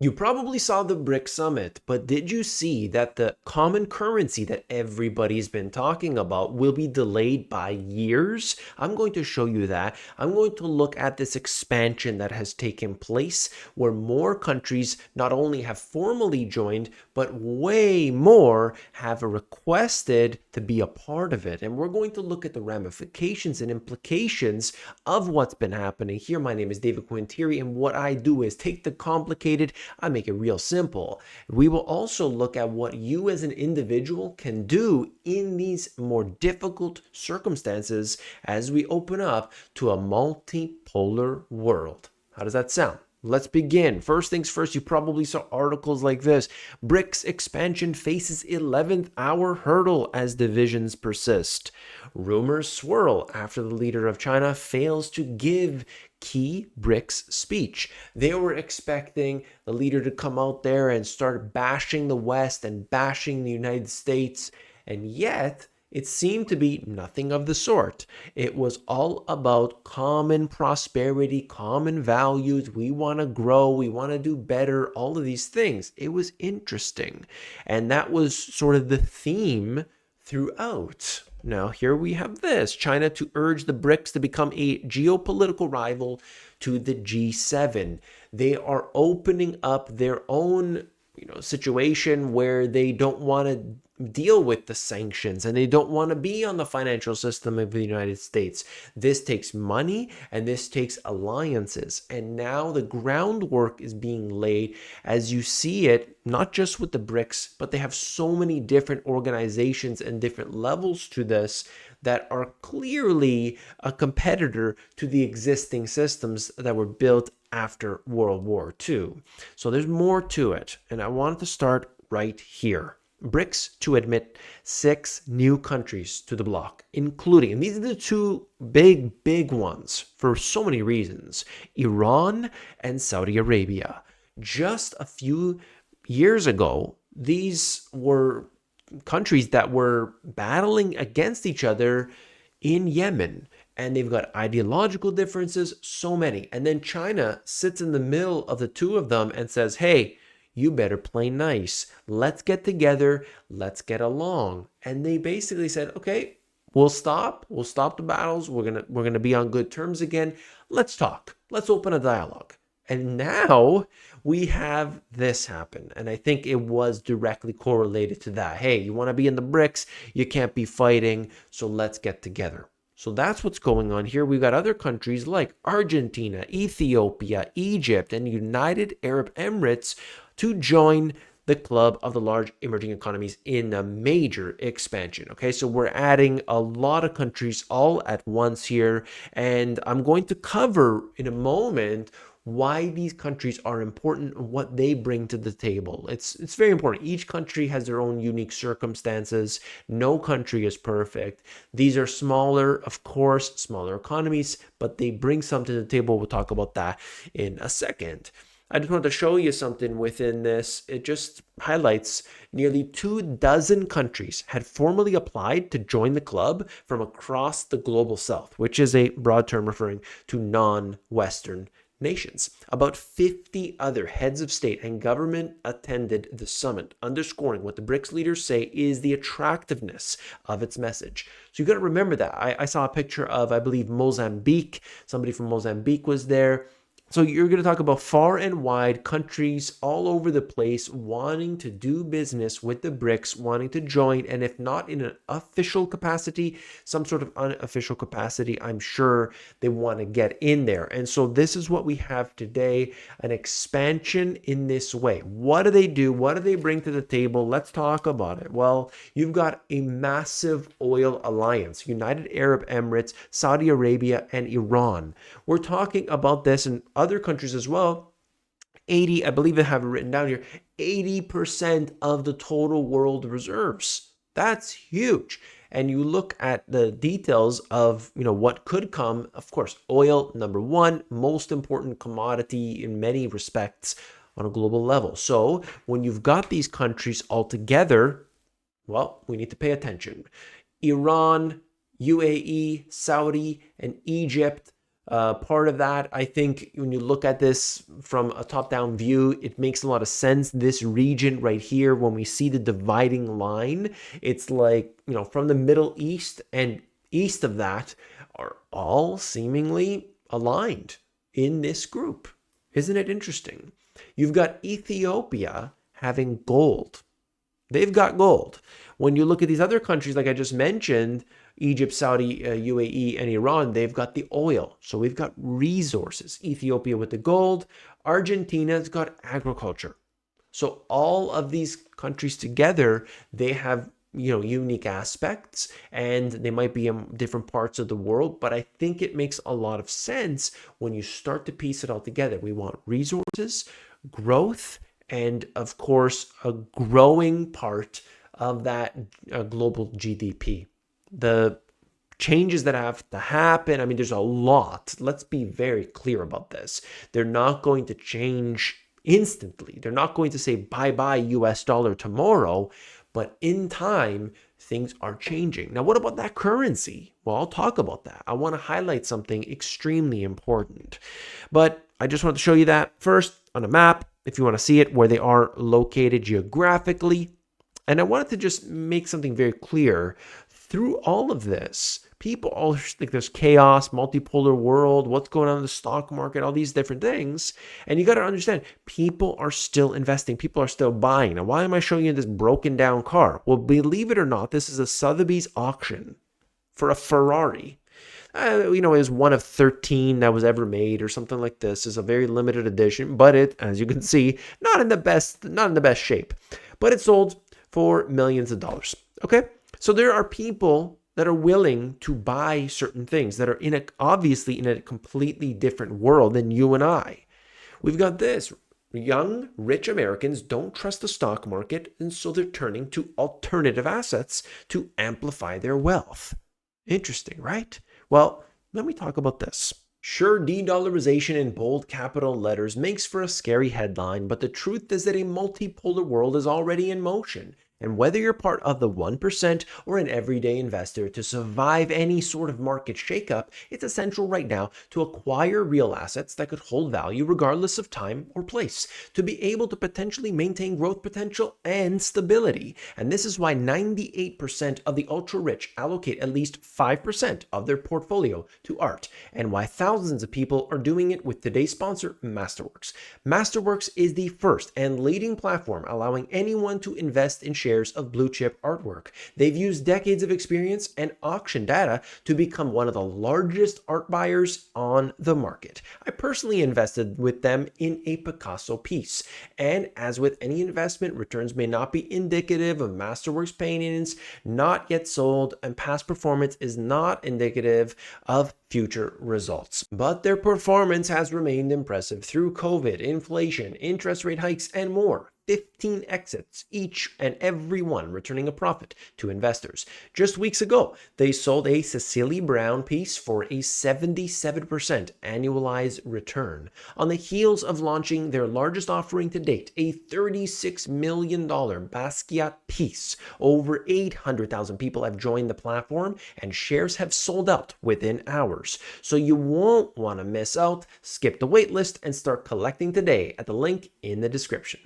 You probably saw the BRICS summit, but did you see that the common currency that everybody's been talking about will be delayed by years? I'm going to show you that. I'm going to look at this expansion that has taken place where more countries not only have formally joined, but way more have requested to be a part of it. And we're going to look at the ramifications and implications of what's been happening here. My name is David Quintieri, and what I do is take the complicated, I make it real simple. We will also look at what you as an individual can do in these more difficult circumstances as we open up to a multipolar world. How does that sound? Let's begin. First things first, you probably saw articles like this. BRICS expansion faces 11th hour hurdle as divisions persist. Rumors swirl after the leader of China fails to give key BRICS speech. They were expecting the leader to come out there and start bashing the West and bashing the United States, and yet it seemed to be nothing of the sort. It was all about common prosperity, common values. We want to grow, we want to do better, all of these things. It was interesting. And that was sort of the theme throughout. Now, here we have this China to urge the BRICS to become a geopolitical rival to the G7. They are opening up their own situation where they don't want to deal with the sanctions and they don't want to be on the financial system of the United States. This takes money and this takes alliances. And now the groundwork is being laid as you see it, not just with the BRICS, but they have so many different organizations and different levels to this that are clearly a competitor to the existing systems that were built after World War II. So there's more to it. And I wanted to start right here. BRICS to admit 6 new countries to the bloc, including, and these are the two big ones for so many reasons, Iran and Saudi Arabia. Just a few years ago, these were countries that were battling against each other in Yemen. And they've got ideological differences, so many. And then China sits in the middle of the two of them and says, hey, you better play nice. Let's get together. Let's get along. And they basically said, okay, we'll stop. We'll stop the battles. We're gonna be on good terms again. Let's talk. Let's open a dialogue. And now we have this happen. And I think it was directly correlated to that. Hey, you want to be in the BRICS? You can't be fighting. So let's get together. So that's what's going on here. We've got other countries like Argentina, Ethiopia, Egypt, and United Arab Emirates to join the club of the large emerging economies in a major expansion. Okay, so we're adding a lot of countries all at once here, and I'm going to cover in a moment why these countries are important and what they bring to the table. It's very important. Each country has their own unique circumstances. No country is perfect. These are smaller, of course, smaller economies, but they bring something to the table. We'll talk about that in a second. I just wanted to show you something within this. It just highlights nearly 24 countries had formally applied to join the club from across the global south, which is a broad term referring to non-Western nations. About 50 other heads of state and government attended the summit, underscoring what the BRICS leaders say is the attractiveness of its message. So you got to remember that. I saw a picture of, I believe, Mozambique. Somebody from Mozambique was there. So you're going to talk about far and wide countries all over the place wanting to do business with the BRICS, wanting to join, and if not in an official capacity, some sort of unofficial capacity, I'm sure they want to get in there. And so this is what we have today, an expansion in this way. What do they do? What do they bring to the table? Let's talk about it. Well, you've got a massive oil alliance, United Arab Emirates, Saudi Arabia, and Iran. We're talking about this in other countries as well. 80, I believe I have it written down here, 80% of the total world reserves. That's huge. And you look at the details of, what could come. Of course, oil, number one, most important commodity in many respects on a global level. So when you've got these countries all together, well, we need to pay attention. Iran, UAE, Saudi, and Egypt, Part of that, I think, when you look at this from a top-down view, it makes a lot of sense. This region right here, when we see the dividing line, it's like, from the Middle East and east of that are all seemingly aligned in this group. Isn't it interesting? You've got Ethiopia having gold. They've got gold. When you look at these other countries, like I just mentioned, Egypt, Saudi, UAE, and Iran, they've got the oil. So we've got resources. Ethiopia with the gold. Argentina's got agriculture. So all of these countries together, they have unique aspects, and they might be in different parts of the world, but I think it makes a lot of sense when you start to piece it all together. We want resources, growth, and of course a growing part of that global GDP. The changes that have to happen, I mean, there's a lot. Let's be very clear about this. They're not going to change instantly. They're not going to say bye-bye US dollar tomorrow, but in time, things are changing. Now, what about that currency? Well, I'll talk about that. I want to highlight something extremely important. But I just want to show you that first on a map, if you want to see it, where they are located geographically. And I wanted to just make something very clear. Through all of this, people all think there's chaos, multipolar world, what's going on in the stock market, all these different things. And you got to understand, people are still investing. People are still buying. Now, why am I showing you this broken down car? Well, believe it or not, this is a Sotheby's auction for a Ferrari. It was one of 13 that was ever made or something like this. It's a very limited edition, but it, as you can see, not in the best shape. But it sold for millions of dollars. Okay? So there are people that are willing to buy certain things that are obviously in a completely different world than you and I. We've got this. Young, rich Americans don't trust the stock market, and so they're turning to alternative assets to amplify their wealth. Interesting, right? Well, let me talk about this. Sure, de-dollarization in bold capital letters makes for a scary headline, but the truth is that a multipolar world is already in motion. And whether you're part of the 1% or an everyday investor, to survive any sort of market shakeup, it's essential right now to acquire real assets that could hold value regardless of time or place, to be able to potentially maintain growth potential and stability. And this is why 98% of the ultra-rich allocate at least 5% of their portfolio to art, and why thousands of people are doing it with today's sponsor, Masterworks. Masterworks is the first and leading platform allowing anyone to invest in shares of blue chip artwork. They've used decades of experience and auction data to become one of the largest art buyers on the market. I personally invested with them in a Picasso piece. And as with any investment, returns may not be indicative of Masterworks paintings not yet sold, and past performance is not indicative of future results. But their performance has remained impressive through COVID, inflation, interest rate hikes, and more. 15 exits, each and every one returning a profit to investors. Just weeks ago, they sold a Cecily Brown piece for a 77% annualized return, on the heels of launching their largest offering to date, a $36 million Basquiat piece. Over 800,000 people have joined the platform, and shares have sold out within hours. So you won't want to miss out. Skip the waitlist and start collecting today at the link in the description.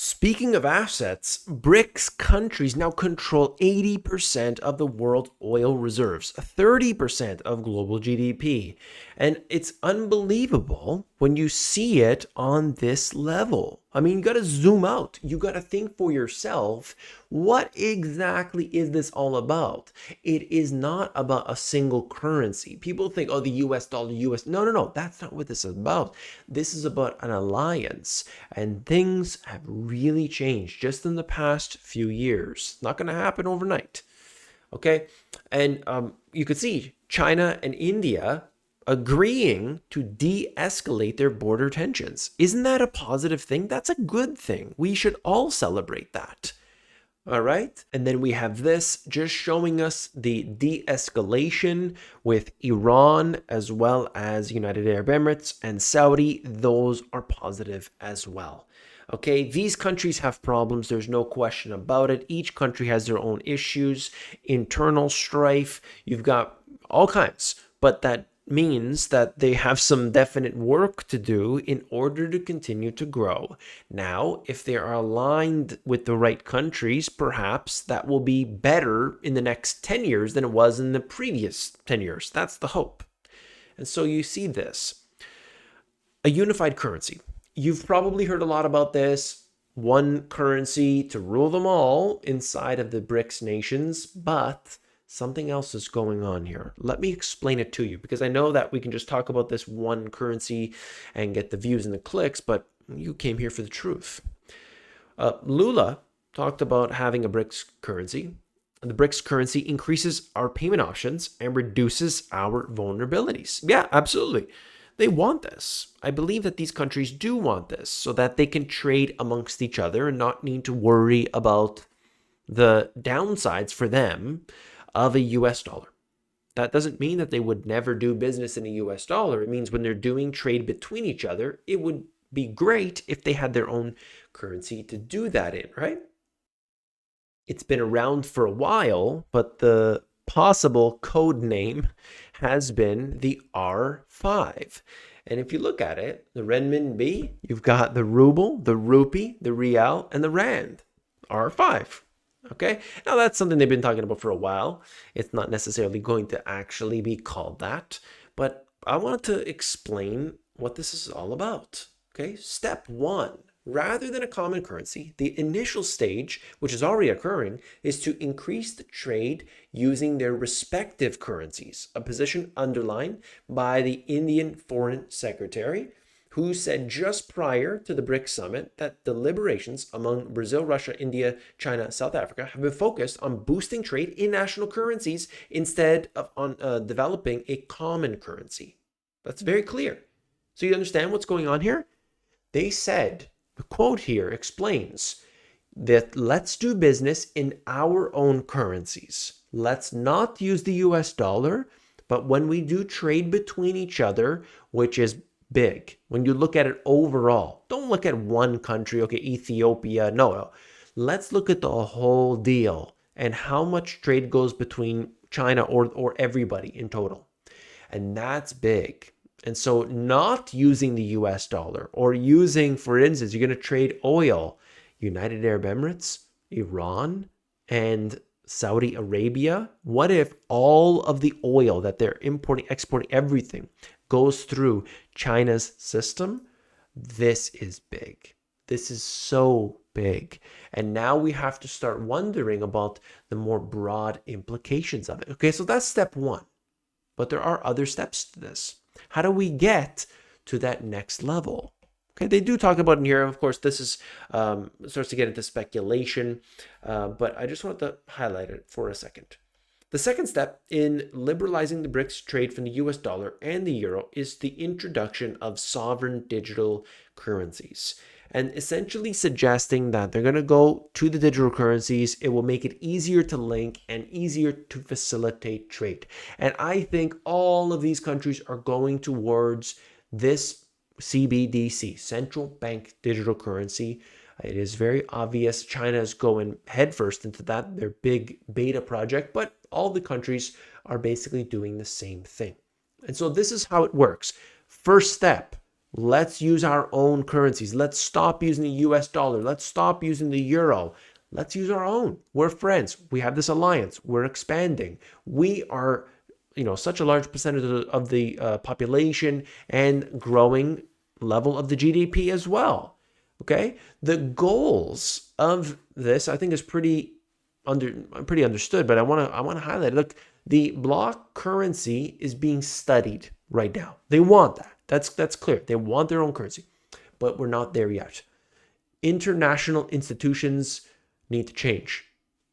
Speaking of assets, BRICS countries now control 80% of the world's oil reserves, 30% of global GDP. And it's unbelievable when you see it on this level. I mean, you got to zoom out. You got to think for yourself, what exactly is this all about? It is not about a single currency. People think, oh, the US dollar, US. No. That's not what this is about. This is about an alliance. And things have really changed just in the past few years. Not going to happen overnight. Okay? And you could see China and India agreeing to de-escalate their border tensions. Isn't that a positive thing? That's a good thing. We should all celebrate that. All right. And then we have this just showing us the de-escalation with Iran as well as United Arab Emirates and Saudi. Those are positive as well. Okay, these countries have problems. There's no question about it. Each country has their own issues, internal strife. You've got all kinds. But that means that they have some definite work to do in order to continue to grow. Now, if they are aligned with the right countries, perhaps that will be better in the next 10 years than it was in the previous 10 years. That's the hope. And so you see this. A unified currency. You've probably heard a lot about this. One currency to rule them all inside of the BRICS nations, but something else is going on here. Let me explain it to you, because I know that we can just talk about this one currency and get the views and the clicks, but you came here for the truth. Lula talked about having a BRICS currency. The BRICS currency increases our payment options and reduces our vulnerabilities. Yeah, absolutely. They want this. I believe that these countries do want this so that they can trade amongst each other and not need to worry about the downsides for them of a US dollar. That doesn't mean that they would never do business in a US dollar. It means when they're doing trade between each other, it would be great if they had their own currency to do that in, right? It's been around for a while, but the possible code name has been the R5. And if you look at it, the renminbi, you've got the ruble, the rupee, the rial, and the rand. R5. Okay, now that's something they've been talking about for a while. It's not necessarily going to actually be called that, but I wanted to explain what this is all about. Okay, step one, rather than a common currency, the initial stage, which is already occurring, is to increase the trade using their respective currencies, a position underlined by the Indian Foreign Secretary, who said just prior to the BRICS summit that deliberations among Brazil, Russia, India, China, South Africa have been focused on boosting trade in national currencies instead of on developing a common currency. That's very clear. So you understand what's going on here? They said, the quote here explains that let's do business in our own currencies. Let's not use the US dollar, but when we do trade between each other, which is big, when you look at it overall, don't look at one country, okay, Ethiopia, no. Let's look at the whole deal and how much trade goes between China or everybody in total. And that's big. And so not using the US dollar or using, for instance, you're going to trade oil, United Arab Emirates, Iran, and Saudi Arabia. What if all of the oil that they're importing, exporting, everything goes through China's system? This is big. This is so big. And now we have to start wondering about the more broad implications of it. Okay, so that's step one. But there are other steps to this. How do we get to that next level? Okay, they do talk about in here. Of course, this is starts to get into speculation, but I just want to highlight it for a second. The second step in liberalizing the BRICS trade from the US dollar and the euro is the introduction of sovereign digital currencies, and essentially suggesting that they're going to go to the digital currencies. It will make it easier to link and easier to facilitate trade. And I think all of these countries are going towards this CBDC, central bank digital currency. It is very obvious China is going headfirst into that, their big beta project, but all the countries are basically doing the same thing. And so this is how it works. First step, let's use our own currencies. Let's stop using the US dollar. Let's stop using the euro. Let's use our own. We're friends. We have this alliance. We're expanding. We are, such a large percentage of the population and growing level of the GDP as well. Okay, the goals of this I think is pretty understood, but I want to highlight. Look, the block currency is being studied right now. They want that. That's clear. They want their own currency, but we're not there yet. International institutions need to change.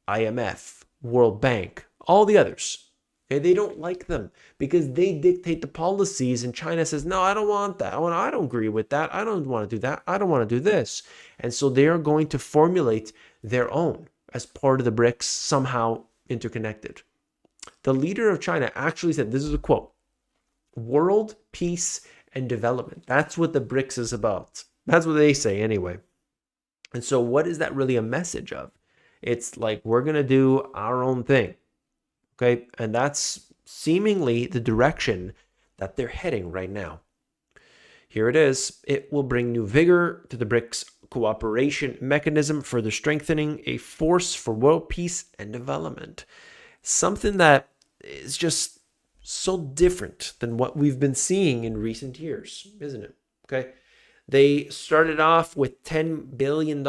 IMF, World Bank, all the others. Okay, they don't like them because they dictate the policies, and China says, no, I don't want that. I don't agree with that. I don't want to do that. I don't want to do this. And so they are going to formulate their own as part of the BRICS, somehow interconnected. The leader of China actually said, this is a quote, world peace and development. That's what the BRICS is about. That's what they say anyway. And so what is that really a message of? It's like, we're going to do our own thing. Okay, and that's seemingly the direction that they're heading right now. Here it is. It will bring new vigor to the BRICS cooperation mechanism, further strengthening a force for world peace and development. Something that is just so different than what we've been seeing in recent years, isn't it? Okay. They started off with $10 billion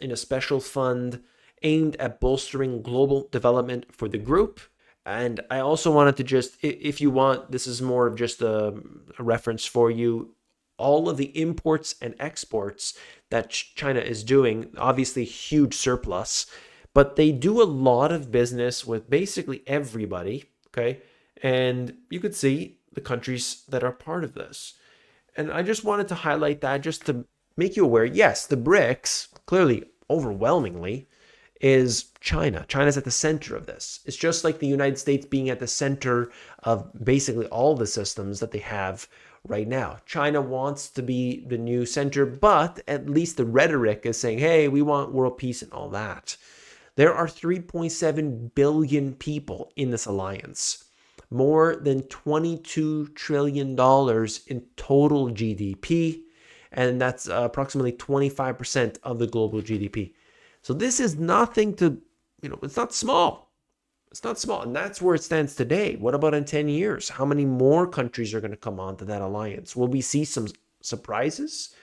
in a special fund aimed at bolstering global development for the group. And I also wanted to just, if you want, this is more of just a reference for you. All of the imports and exports that China is doing, obviously huge surplus, but they do a lot of business with basically everybody, okay? And you could see the countries that are part of this. And I just wanted to highlight that just to make you aware. Yes, the BRICS, clearly, overwhelmingly, is China. China's at the center of this. It's just like the United States being at the center of basically all the systems that they have right now. China wants to be the new center, but at least the rhetoric is saying, hey, we want world peace and all that. There are 3.7 billion people in this alliance, more than $22 trillion in total GDP, and that's approximately 25% of the global GDP. So this is nothing to, it's not small. It's not small. And that's where it stands today. What about in 10 years? How many more countries are going to come onto that alliance? Will we see some surprises?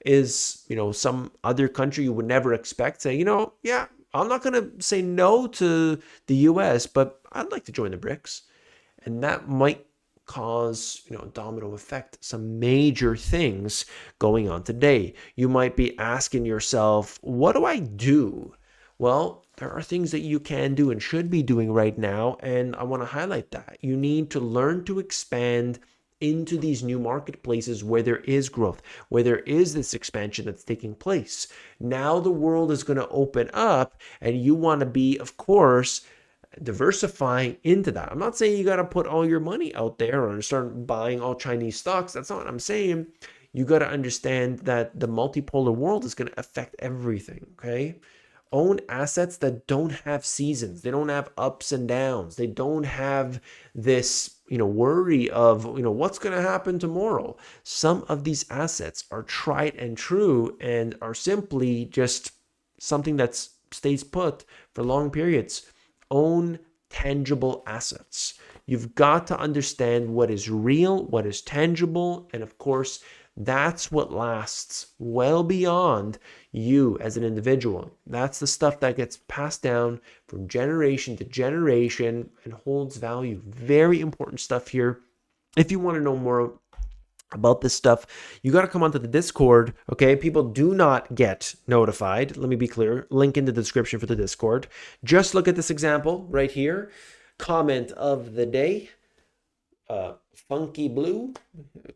Is, some other country you would never expect say, yeah, I'm not going to say no to the US, but I'd like to join the BRICS. And that might cause, a domino effect, some major things going on today. You might be asking yourself, what do I do? Well, there are things that you can do and should be doing right now, and I want to highlight that. You need to learn to expand into these new marketplaces where there is growth, where there is this expansion that's taking place. Now the world is going to open up, and you want to be, of course, diversifying into that. I'm not saying you got to put all your money out there or start buying all Chinese stocks. That's not what I'm saying. You got to understand that the multipolar world is going to affect everything, okay? Own assets that don't have seasons. They don't have ups and downs. They don't have this, worry of, what's going to happen tomorrow. Some of these assets are tried and true and are simply just something that stays put for long periods. Own tangible assets. You've got to understand what is real, what is tangible, and of course, that's what lasts well beyond you as an individual. That's the stuff that gets passed down from generation to generation and holds value. Very important stuff here. If you want to know more about this stuff, you got to come onto the Discord, okay? People do not get notified. Let me be clear. Link in the description for the Discord. Just look at this example right here. Comment of the day. Funky Blue,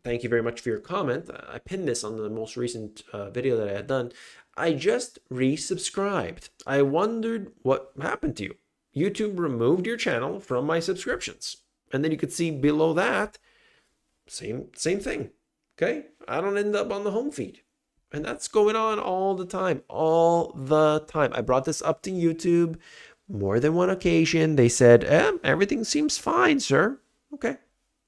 thank you very much for your comment. I pinned this on the most recent video that I had done. I just resubscribed. I wondered what happened to you. YouTube removed your channel from my subscriptions. And then you could see below that, same thing. Okay? I don't end up on the home feed. And that's going on all the time. All the time. I brought this up to YouTube more than one occasion. They said, everything seems fine, sir. Okay.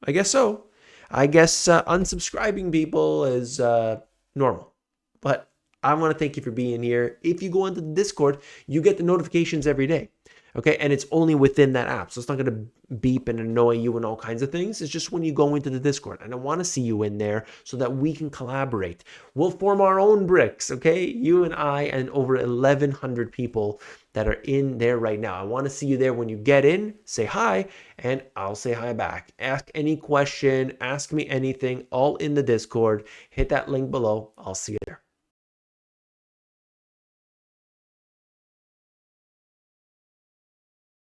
I guess so. I guess unsubscribing people is normal. But I want to thank you for being here. If you go into the Discord, you get the notifications every day. Okay, and it's only within that app. So it's not going to beep and annoy you and all kinds of things. It's just when you go into the Discord. And I want to see you in there so that we can collaborate. We'll form our own BRICS, okay? You and I and over 1,100 people that are in there right now. I want to see you there. When you get in, say hi, and I'll say hi back. Ask any question, ask me anything, all in the Discord. Hit that link below. I'll see you there.